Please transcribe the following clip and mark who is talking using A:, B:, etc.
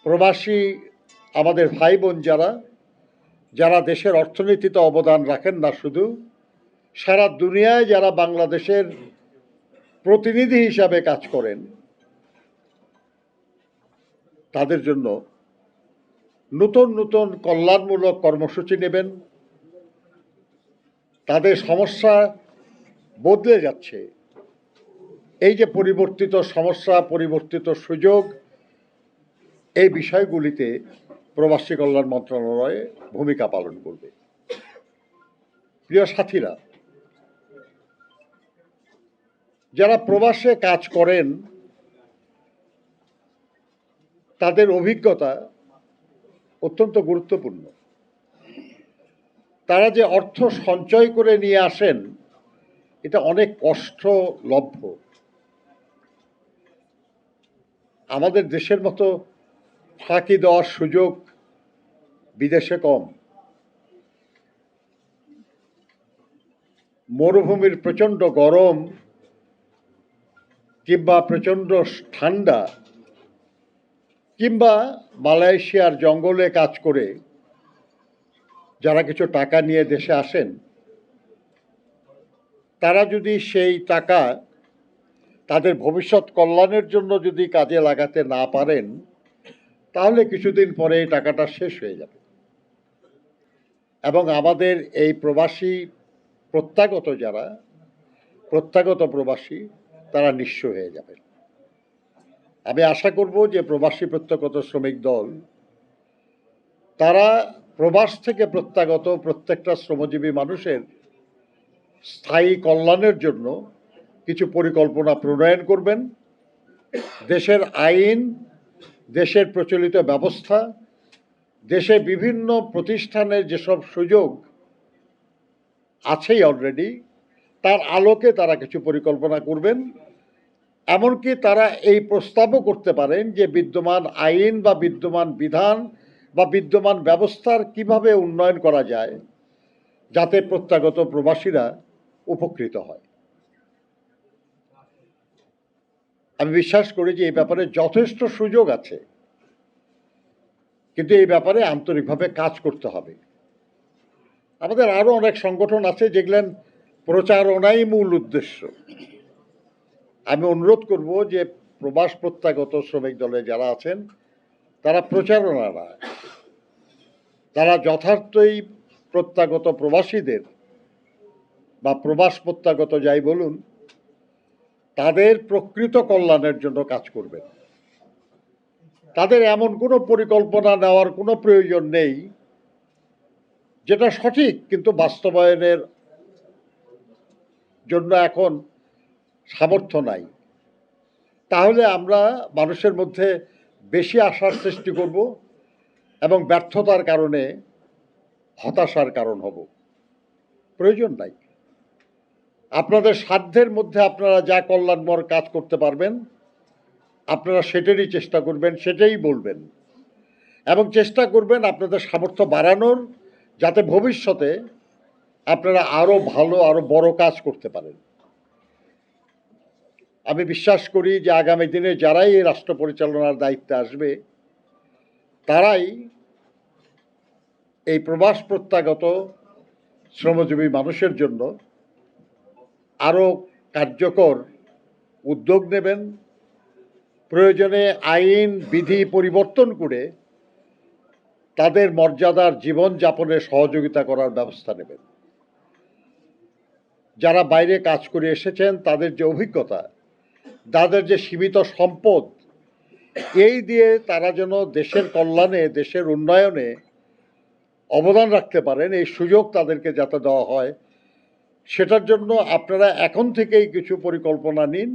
A: প্রবাসী আমাদের ভাই বোন যারা যারা দেশের অর্থনীতিতে অবদান রাখেন না, শুধু সারা দুনিয়ায় যারা বাংলাদেশের প্রতিনিধি হিসাবে কাজ করেন, তাদের জন্য নতুন নতুন কল্যাণমূলক কর্মসূচি নেবেন। তাদের সমস্যা বদলে যাচ্ছে, এই যে পরিবর্তিত সমস্যা, পরিবর্তিত সুযোগ, এই বিষয়গুলিতে প্রবাসী কল্যাণ মন্ত্রণালয় ভূমিকা পালন করবে। প্রিয় সাথীরা, যারা প্রবাসে কাজ করেন তাদের অভিজ্ঞতা অত্যন্ত গুরুত্বপূর্ণ। তারা যে অর্থ সঞ্চয় করে নিয়ে আসেন, এটা অনেক কষ্টলভ্য। আমাদের দেশের মতো ফাঁকি দেওয়ার সুযোগ বিদেশে কম। মরুভূমির প্রচণ্ড গরম কিংবা প্রচণ্ড ঠান্ডা কিংবা মালয়েশিয়ার জঙ্গলে কাজ করে যারা কিছু টাকা নিয়ে দেশে আসেন, তারা যদি সেই টাকা তাদের ভবিষ্যৎ কল্যাণের জন্য যদি কাজে লাগাতে না পারেন, তাহলে কিছুদিন পরে এই টাকাটা শেষ হয়ে যাবে এবং আমাদের এই প্রবাসী প্রত্যাগত প্রবাসী তারা নিঃস্ব হয়ে যাবে। আমি আশা করব যে প্রবাসী প্রত্যাগত শ্রমিক দল তারা প্রবাস থেকে প্রত্যাগত প্রত্যেকটা শ্রমজীবী মানুষের স্থায়ী কল্যাণের জন্য কিছু পরিকল্পনা প্রণয়ন করবেন। দেশের আইন, দেশের প্রচলিত ব্যবস্থা, দেশে বিভিন্ন প্রতিষ্ঠানের যেসব সুযোগ আছেই অলরেডি, তার আলোকে তারা কিছু পরিকল্পনা করবেন। এমনকি তারা এই প্রস্তাবও করতে পারেন যে বিদ্যমান আইন বা বিদ্যমান বিধান বা বিদ্যমান ব্যবস্থার কিভাবে উন্নয়ন করা যায় যাতে প্রত্যাগত প্রবাসীরা উপকৃত হয়। আমি বিশ্বাস করি যে এই ব্যাপারে যথেষ্ট সুযোগ আছে, কিন্তু এই ব্যাপারে আন্তরিকভাবে কাজ করতে হবে। আমাদের আরও অনেক সংগঠন আছে যেগুলেন প্রচারণাই মূল উদ্দেশ্য। আমি অনুরোধ করব যে প্রবাস প্রত্যাগত শ্রমিক দলে যারা আছেন তারা প্রচারণা না, তারা যথার্থই প্রত্যাগত প্রবাসীদের বা প্রবাস প্রত্যাগত যাই বলুন, তাদের প্রকৃত কল্যাণের জন্য কাজ করবেন। তাদের এমন কোনো পরিকল্পনা নেওয়ার কোনো প্রয়োজন নেই যেটা সঠিক কিন্তু বাস্তবায়নের জন্য এখন সামর্থ্য নাই। তাহলে আমরা মানুষের মধ্যে বেশি আশার সৃষ্টি করব এবং ব্যর্থতার কারণে হতাশার কারণ হব। প্রয়োজন নাই। আপনাদের সাধ্যের মধ্যে আপনারা যা কল্যাণময় কাজ করতে পারবেন আপনারা সেটারই চেষ্টা করবেন, সেটাই বলবেন এবং চেষ্টা করবেন আপনাদের সামর্থ্য বাড়ানোর, যাতে ভবিষ্যতে আপনারা আরও ভালো, আরও বড় কাজ করতে পারেন। আমি বিশ্বাস করি যে আগামী দিনে যারাই এই রাষ্ট্র পরিচালনার দায়িত্বে আসবে তারাই এই প্রবাস প্রত্যাগত শ্রমজীবী মানুষের জন্য আরও কার্যকর উদ্যোগ নেবেন। প্রয়োজনে আইন বিধি পরিবর্তন করে তাদের মর্যাদার জীবনযাপনে সহযোগিতা করার ব্যবস্থা নেবেন। যারা বাইরে কাজ করে এসেছেন তাদের যে অভিজ্ঞতা, তাদের যে সীমিত সম্পদ, এই দিয়ে তারা যেন দেশের কল্যাণে, দেশের উন্নয়নে অবদান রাখতে পারেন, এই সুযোগ তাদেরকে যাতে দেওয়া হয়, সেটার জন্য আপনারা এখন থেকেই কিছু পরিকল্পনা নিন